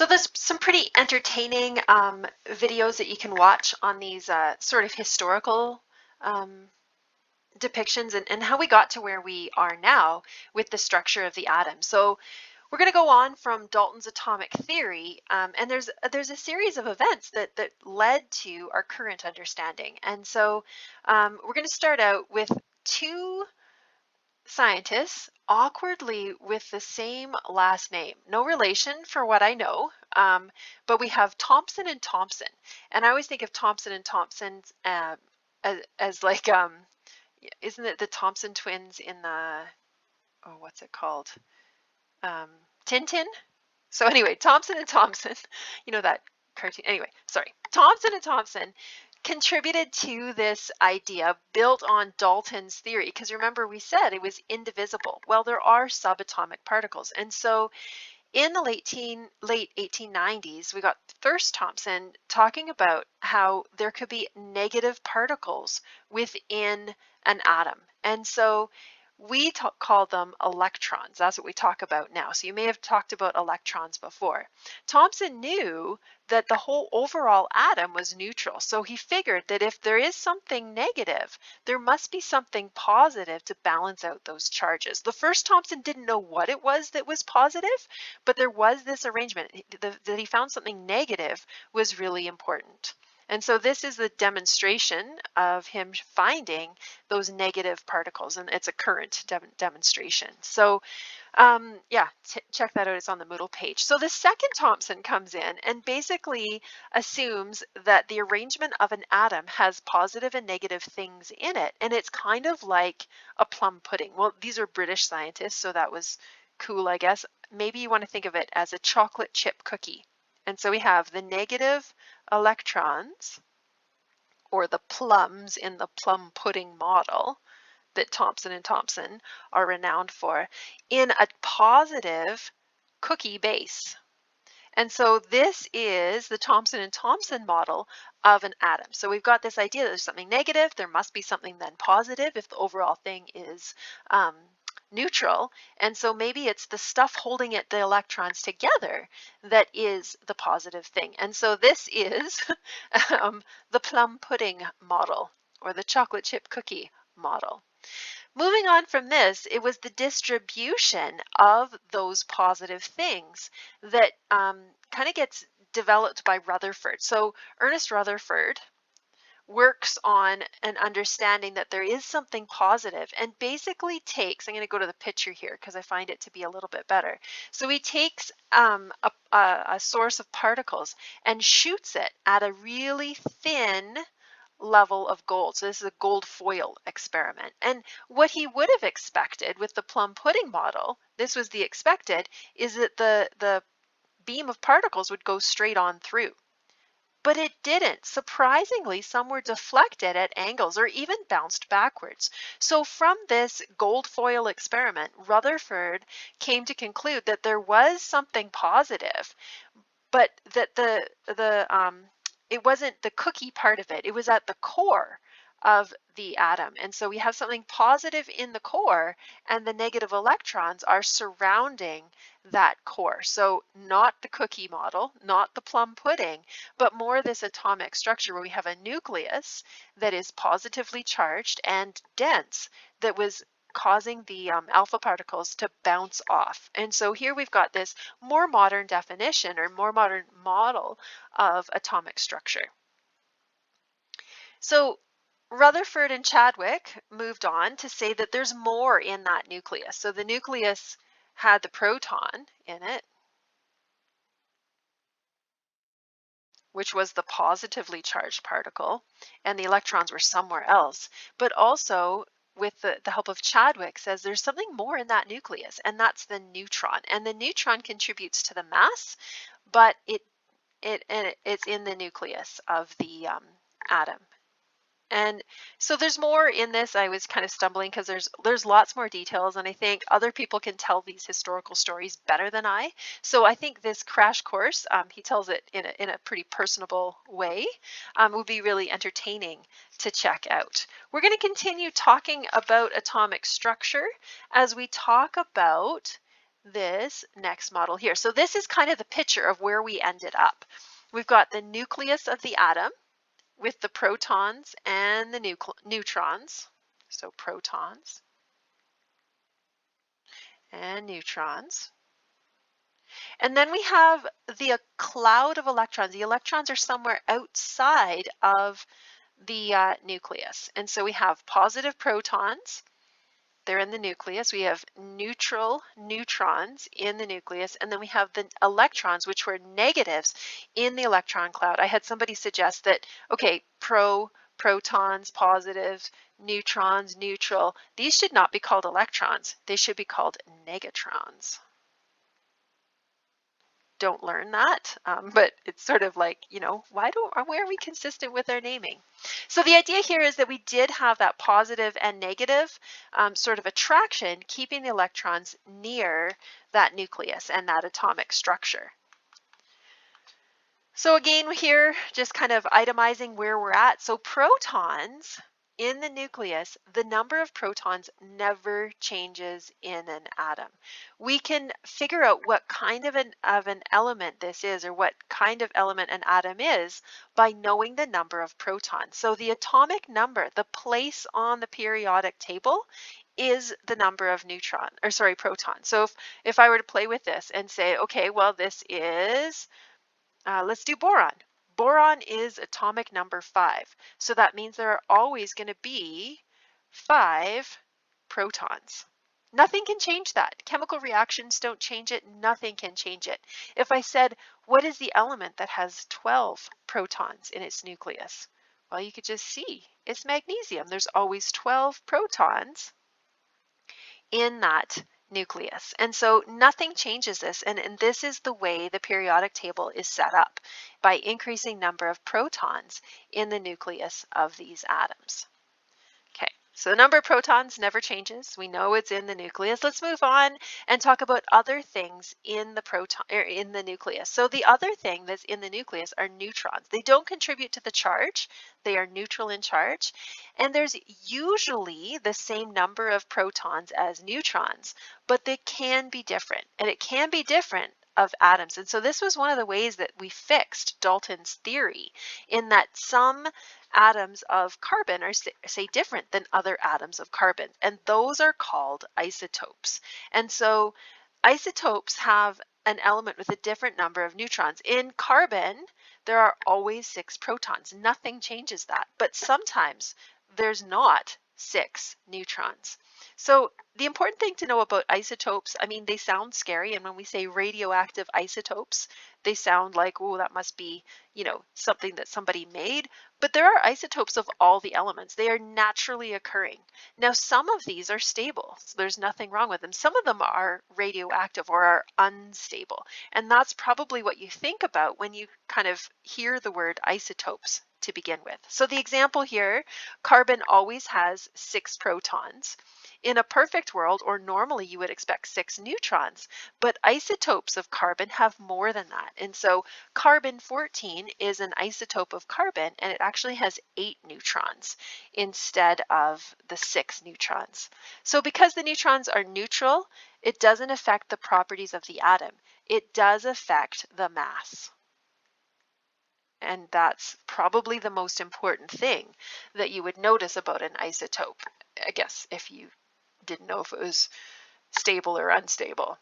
So there's some pretty entertaining videos that you can watch on these sort of historical um, depictions and how we got to where we are now with the structure of the atom. So we're going to go on from Dalton's atomic theory, and there's a series of events that led to our current understanding. And so we're going to start out with two scientists awkwardly with the same last name. No relation for what I know, but we have Thomson and Thomson. And I always think of Thomson and Thomson as like, isn't it the Thomson twins in the, oh, what's it called? Tintin? So anyway, Thomson and Thomson, you know that cartoon. Anyway, sorry. Thomson and Thomson contributed to this idea built on Dalton's theory, because remember we said it was indivisible. Well, there are subatomic particles. And so in the late 1890s, we got first Thomson talking about how there could be negative particles within an atom. And so we call them electrons. That's what we talk about now. So you may have talked about electrons before. Thomson knew that the whole overall atom was neutral. So he figured that if there is something negative, there must be something positive to balance out those charges. The first Thomson didn't know what it was that was positive, but there was this arrangement. That he found something negative was really important. And so this is the demonstration of him finding those negative particles, and it's a current demonstration. So yeah, check that out. It's on the Moodle page. So the second Thomson comes in and basically assumes that the arrangement of an atom has positive and negative things in it, and it's kind of like a plum pudding. Well, these are British scientists, so that was cool, I guess. Maybe you want to think of it as a chocolate chip cookie. And so we have the negative electrons, or the plums in the plum pudding model that Thomson and Thomson are renowned for, in a positive cookie base. And so this is the Thomson and Thomson model of an atom. So we've got this idea that there's something negative, there must be something then positive if the overall thing is neutral. And so maybe it's the stuff holding the electrons together that is the positive thing. And so this is the plum pudding model, or the chocolate chip cookie model. Moving on from this, it was the distribution of those positive things that kind of gets developed by Rutherford. So Ernest Rutherford works on an understanding that there is something positive, and basically takes, I'm going to go to the picture here because I find it to be a little bit better. So he takes a source of particles and shoots it at a really thin level of gold. So this is a gold foil experiment. And what he would have expected with the plum pudding model, this was the expected, is that the beam of particles would go straight on through. But it didn't. Surprisingly, some were deflected at angles or even bounced backwards. So from this gold foil experiment, Rutherford came to conclude that there was something positive, but that it wasn't the cookie part of it. It was at the core of the atom. And so we have something positive in the core, and the negative electrons are surrounding that core. So not the cookie model, not the plum pudding, but more this atomic structure where we have a nucleus that is positively charged and dense, that was causing the alpha particles to bounce off. And so here we've got this more modern definition, or more modern model of atomic structure. So Rutherford and Chadwick moved on to say that there's more in that nucleus. So the nucleus had the proton in it, which was the positively charged particle, and the electrons were somewhere else. But also, with the help of Chadwick, says there's something more in that nucleus, and that's the neutron. And the neutron contributes to the mass, but it's in the nucleus of the atom. And so there's more in this. I was kind of stumbling because there's lots more details, and I think other people can tell these historical stories better than I. So I think this crash course, he tells it in a pretty personable way, would be really entertaining to check out. We're going to continue talking about atomic structure as we talk about this next model here. So this is kind of the picture of where we ended up. We've got the nucleus of the atom with the protons and the neutrons. So protons and neutrons. And then we have the cloud of electrons. The electrons are somewhere outside of the nucleus. And so we have positive protons. They're in the nucleus. We have neutral neutrons in the nucleus, and then we have the electrons, which were negatives in the electron cloud. I had somebody suggest that, okay, protons, positives, neutrons, neutral, these should not be called electrons. They should be called negatrons. Don't learn that, but it's sort of like, you know, why are we consistent with our naming? So the idea here is that we did have that positive and negative sort of attraction, keeping the electrons near that nucleus and that atomic structure. So again, here, just kind of itemizing where we're at. So protons in the nucleus, the number of protons never changes in an atom. We can figure out what kind of an element this is, or what kind of element an atom is, by knowing the number of protons. So the atomic number, the place on the periodic table, is the number of protons. So if I were to play with this and say, okay, well, this is let's do boron. Boron is atomic number 5. So that means there are always going to be 5 protons. Nothing can change that. Chemical reactions don't change it. Nothing can change it. If I said, what is the element that has 12 protons in its nucleus? Well, you could just see it's magnesium. There's always 12 protons in that nucleus. And so nothing changes this, and this is the way the periodic table is set up, by increasing number of protons in the nucleus of these atoms. Okay, so the number of protons never changes. We know it's in the nucleus. Let's move on and talk about other things in the nucleus. So the other thing that's in the nucleus are neutrons. They don't contribute to the charge. They are neutral in charge. And there's usually the same number of protons as neutrons, but they can be different. And it can be different of atoms. And so this was one of the ways that we fixed Dalton's theory, in that some atoms of carbon are, say, different than other atoms of carbon, and those are called isotopes. And so isotopes have an element with a different number of neutrons. In carbon, there are always 6 protons. Nothing changes that, but sometimes there's not 6 neutrons. So the important thing to know about isotopes, I mean, they sound scary, and when we say radioactive isotopes, they sound like, oh, that must be, you know, something that somebody made. But there are isotopes of all the elements. They are naturally occurring. Now, some of these are stable, so there's nothing wrong with them. Some of them are radioactive or are unstable. And that's probably what you think about when you kind of hear the word isotopes to begin with. So the example here, carbon always has 6 protons. In a perfect world, or normally you would expect 6 neutrons, but isotopes of carbon have more than that. And so carbon-14 is an isotope of carbon, and it actually has 8 neutrons instead of the 6 neutrons. So because the neutrons are neutral, it doesn't affect the properties of the atom. It does affect the mass. And that's probably the most important thing that you would notice about an isotope, I guess, if you didn't know if it was stable or unstable.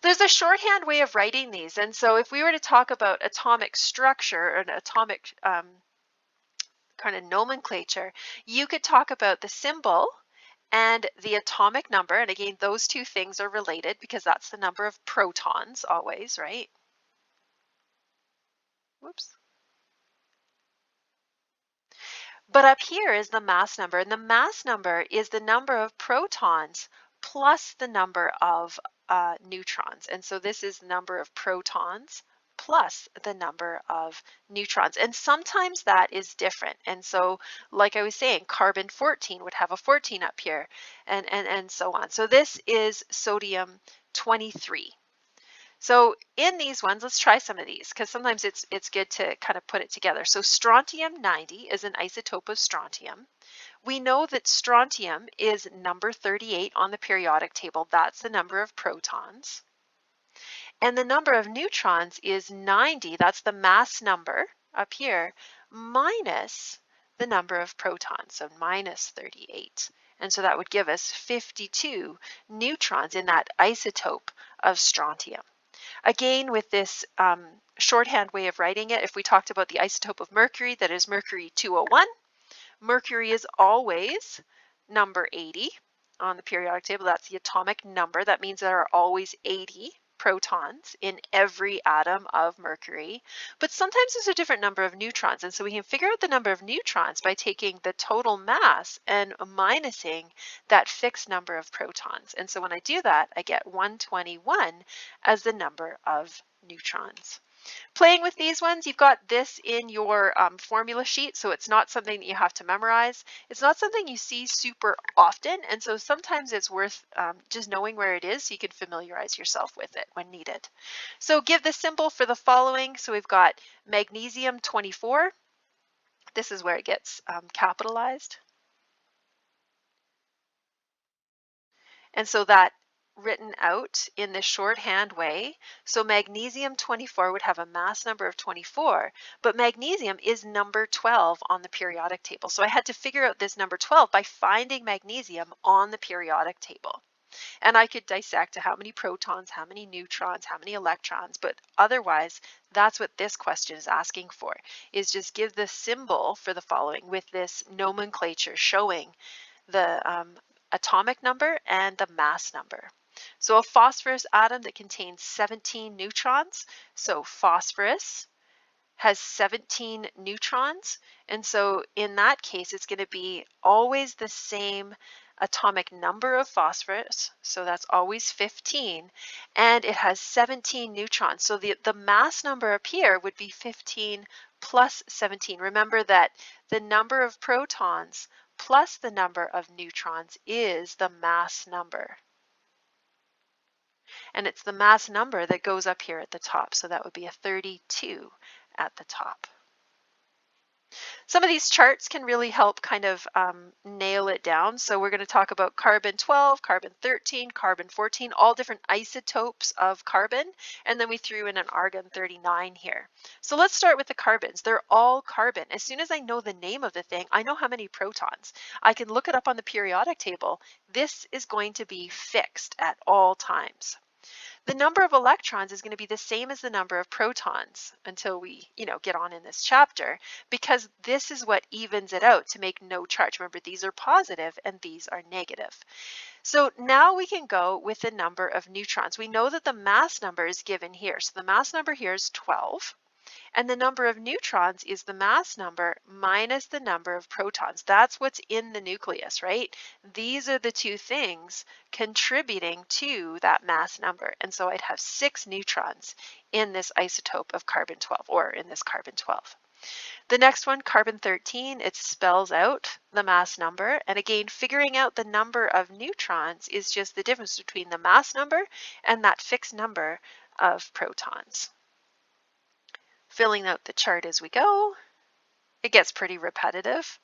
There's a shorthand way of writing these, and so if we were to talk about atomic structure or an atomic kind of nomenclature, you could talk about the symbol and the atomic number, and again, those two things are related because that's the number of protons always, right? Whoops. But up here is the mass number, and the mass number is the number of protons plus the number of neutrons. And so this is the number of protons plus the number of neutrons. And sometimes that is different. And so, like I was saying, carbon-14 would have a 14 up here, and so on. So this is sodium-23. So in these ones, let's try some of these, because sometimes it's good to kind of put it together. So strontium-90 is an isotope of strontium. We know that strontium is number 38 on the periodic table. That's the number of protons. And the number of neutrons is 90, that's the mass number up here, minus the number of protons, so minus 38. And so that would give us 52 neutrons in that isotope of strontium. Again, with this shorthand way of writing it, if we talked about the isotope of mercury, that is mercury 201, mercury is always number 80 on the periodic table. That's the atomic number. That means there are always 80 protons in every atom of mercury. But sometimes there's a different number of neutrons. And so we can figure out the number of neutrons by taking the total mass and minusing that fixed number of protons. And so when I do that, I get 121 as the number of neutrons. Playing with these ones, you've got this in your formula sheet, so it's not something that you have to memorize. It's not something you see super often, and so sometimes it's worth just knowing where it is so you can familiarize yourself with it when needed. So give the symbol for the following. So we've got magnesium 24. This is where it gets capitalized. And so that written out in this shorthand way. So magnesium 24 would have a mass number of 24, but magnesium is number 12 on the periodic table. So I had to figure out this number 12 by finding magnesium on the periodic table. And I could dissect to how many protons, how many neutrons, how many electrons, but otherwise that's what this question is asking for, is just give the symbol for the following with this nomenclature showing the atomic number and the mass number. So a phosphorus atom that contains 17 neutrons. So phosphorus has 17 neutrons. And so in that case, it's going to be always the same atomic number of phosphorus. So that's always 15. And it has 17 neutrons. So the mass number up here would be 15 plus 17. Remember that the number of protons plus the number of neutrons is the mass number. And it's the mass number that goes up here at the top. So that would be a 32 at the top. Some of these charts can really help kind of nail it down. So we're going to talk about carbon 12, carbon 13, carbon 14, all different isotopes of carbon. And then we threw in an argon 39 here. So let's start with the carbons. They're all carbon. As soon as I know the name of the thing, I know how many protons. I can look it up on the periodic table. This is going to be fixed at all times. The number of electrons is going to be the same as the number of protons until we, get on in this chapter, because this is what evens it out to make no charge. Remember, these are positive and these are negative. So now we can go with the number of neutrons. We know that the mass number is given here. So the mass number here is 12. And the number of neutrons is the mass number minus the number of protons. That's what's in the nucleus, right? These are the two things contributing to that mass number. And so I'd have 6 neutrons in this isotope of carbon 12, or in this carbon 12. The next one, carbon 13, it spells out the mass number. And again, figuring out the number of neutrons is just the difference between the mass number and that fixed number of protons. Filling out the chart as we go. It gets pretty repetitive.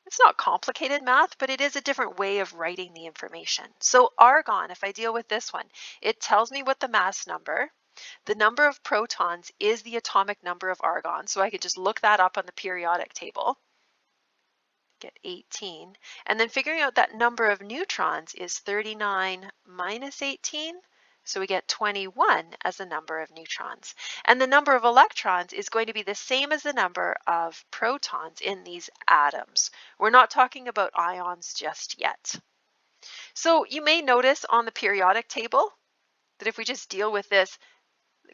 It's not complicated math, but it is a different way of writing the information. So argon, if I deal with this one, it tells me what the mass number, the number of protons is the atomic number of argon. So I could just look that up on the periodic table. Get 18. And then figuring out that number of neutrons is 39 minus 18. So we get 21 as the number of neutrons. And the number of electrons is going to be the same as the number of protons in these atoms. We're not talking about ions just yet. So you may notice on the periodic table that if we just deal with this,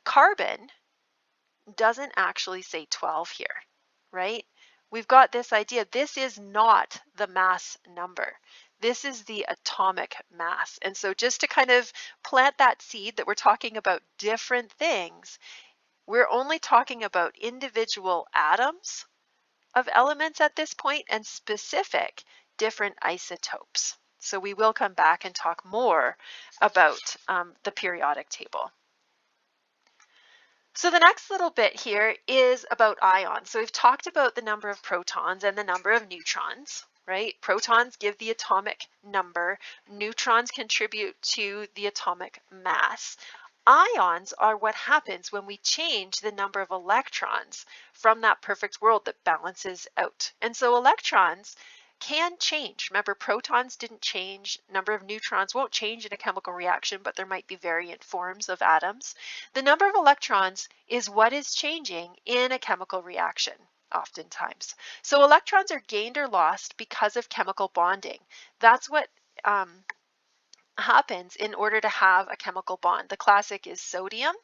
carbon doesn't actually say 12 here, right? We've got this idea. This is not the mass number. This is the atomic mass. And so just to kind of plant that seed that we're talking about different things, we're only talking about individual atoms of elements at this point and specific different isotopes. So we will come back and talk more about the periodic table. So the next little bit here is about ions. So we've talked about the number of protons and the number of neutrons, right? Protons give the atomic number. Neutrons contribute to the atomic mass. Ions are what happens when we change the number of electrons from that perfect world that balances out. And so electrons can change. Remember, protons didn't change. Number of neutrons won't change in a chemical reaction, but there might be variant forms of atoms. The number of electrons is what is changing in a chemical reaction oftentimes. So electrons are gained or lost because of chemical bonding. That's what happens in order to have a chemical bond. The classic is sodium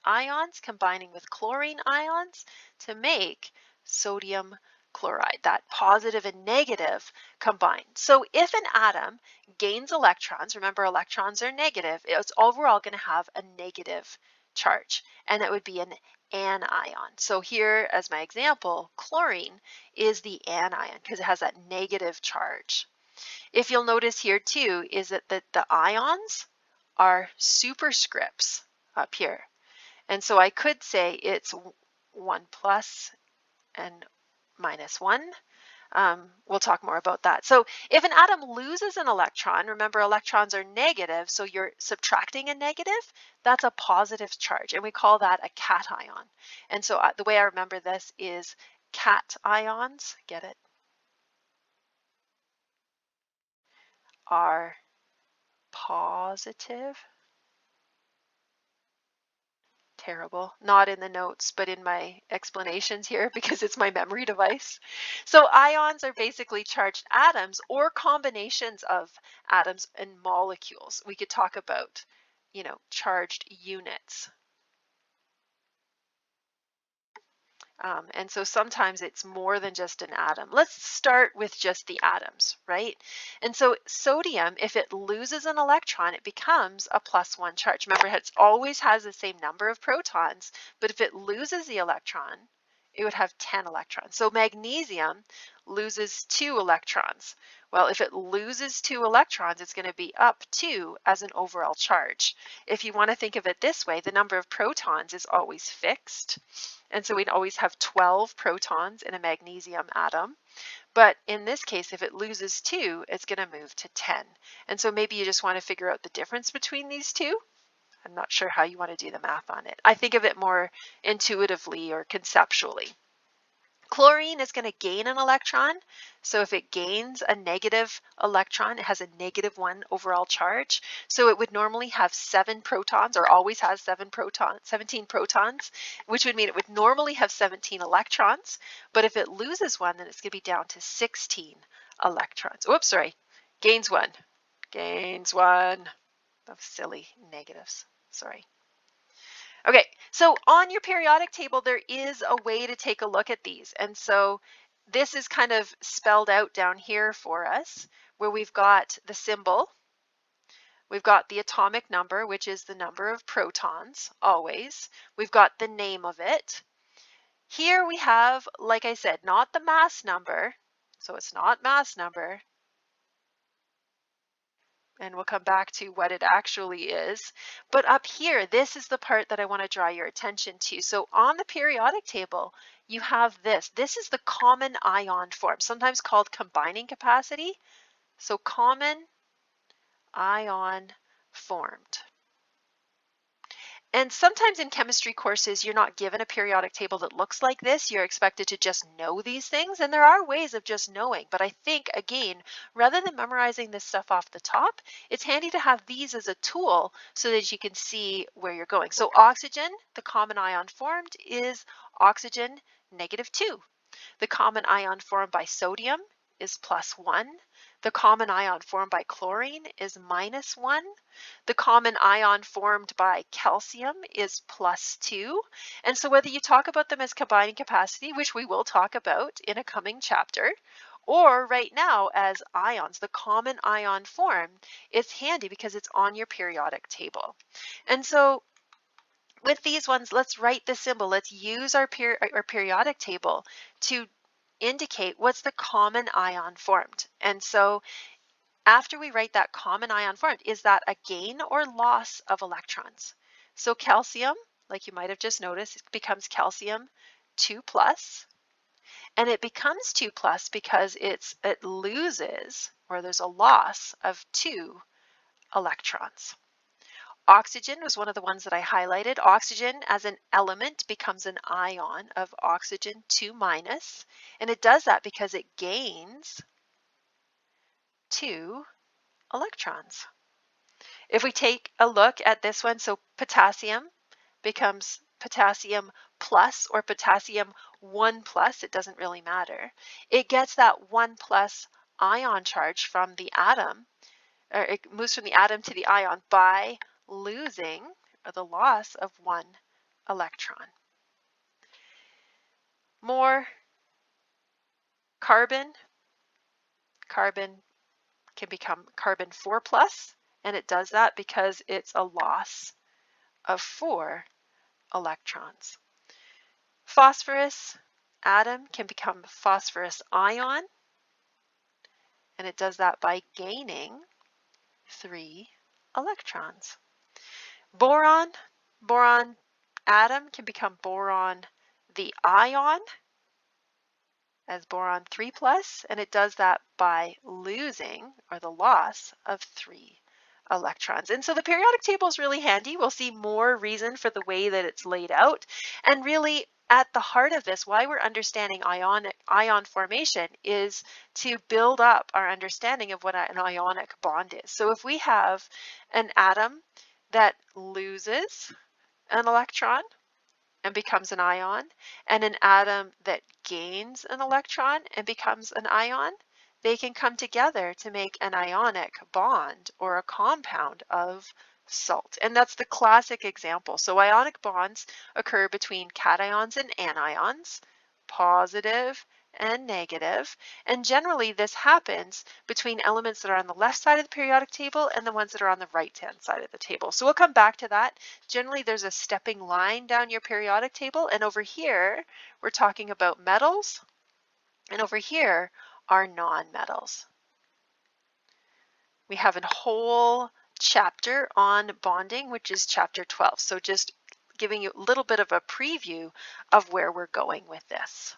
ions combining with chlorine ions to make sodium chloride. That positive and negative combine. So if an atom gains electrons, remember electrons are negative, it's overall going to have a negative charge, and that would be an anion. So here, as my example, chlorine is the anion because it has that negative charge. If you'll notice here too, is that the ions are superscripts up here. And so I could say it's 1 plus and minus 1. We'll talk more about that. So if an atom loses an electron, remember electrons are negative, so you're subtracting a negative, that's a positive charge, and we call that a cation. And so the way I remember this is cations, get it, are positive. Terrible. Not in the notes, but in my explanations here because it's my memory device. So ions are basically charged atoms or combinations of atoms and molecules. We could talk about, charged units. And so sometimes it's more than just an atom. Let's start with just the atoms, right? And so sodium, if it loses an electron, it becomes a +1 charge. Remember, it always has the same number of protons, but if it loses the electron, it would have 10 electrons. So magnesium loses 2 electrons. Well, if it loses 2 electrons, it's going to be up 2 as an overall charge. If you want to think of it this way, the number of protons is always fixed. And so we'd always have 12 protons in a magnesium atom. But in this case, if it loses 2, it's going to move to 10. And so maybe you just want to figure out the difference between these two. I'm not sure how you want to do the math on it. I think of it more intuitively or conceptually. Chlorine is going to gain an electron. So if it gains a negative electron, it has a -1 overall charge. So it would normally have 7 protons, or always has 17 protons, which would mean it would normally have 17 electrons. But if it loses one, then it's going to be down to 16 electrons. Oops, sorry, gains one. Those silly negatives, sorry. Okay, so on your periodic table, there is a way to take a look at these. And so this is kind of spelled out down here for us, where we've got the symbol, we've got the atomic number, which is the number of protons, always. We've got the name of it. Here we have, like I said, not the mass number, so it's not mass number. And we'll come back to what it actually is. But up here, this is the part that I want to draw your attention to. So on the periodic table, you have this. This is the common ion form, sometimes called combining capacity. So common ion formed. And sometimes in chemistry courses, you're not given a periodic table that looks like this. You're expected to just know these things. And there are ways of just knowing. But I think, again, rather than memorizing this stuff off the top, it's handy to have these as a tool so that you can see where you're going. So oxygen, the common ion formed, is oxygen -2. The common ion formed by sodium is +1. The common ion formed by chlorine is -1. The common ion formed by calcium is +2. And so whether you talk about them as combining capacity, which we will talk about in a coming chapter, or right now as ions, the common ion form, it's handy because it's on your periodic table. And so with these ones, let's write the symbol. Let's use our periodic table to indicate what's the common ion formed. And so after we write that common ion formed, is that a gain or loss of electrons? So calcium, like you might have just noticed, it becomes calcium 2+, and it becomes 2+ because it loses, or there's a loss of 2 electrons. Oxygen was one of the ones that I highlighted. Oxygen as an element becomes an ion of oxygen 2 minus, and it does that because it gains 2 electrons. If we take a look at this one, so potassium becomes potassium plus or potassium 1 plus, it doesn't really matter. It gets that 1 plus ion charge from the atom, or it moves from the atom to the ion by losing or the loss of 1 electron. More carbon. Carbon can become carbon 4 plus, and it does that because it's a loss of 4 electrons. Phosphorus atom can become phosphorus ion, and it does that by gaining 3 electrons. Boron atom can become boron the ion as boron 3 plus, and it does that by losing or the loss of 3 electrons. And so the periodic table is really handy. We'll see more reason for the way that it's laid out, and really at the heart of this, why we're understanding ion formation is to build up our understanding of what an ionic bond is. So if we have an atom that loses an electron and becomes an ion, and an atom that gains an electron and becomes an ion, they can come together to make an ionic bond or a compound of salt. And that's the classic example. So ionic bonds occur between cations and anions, positive and negative, and generally this happens between elements that are on the left side of the periodic table and the ones that are on the right-hand side of the table. So we'll come back to that. Generally there's a stepping line down your periodic table, and over here we're talking about metals, and over here are non-metals. We have a whole chapter on bonding, which is chapter 12. So just giving you a little bit of a preview of where we're going with this.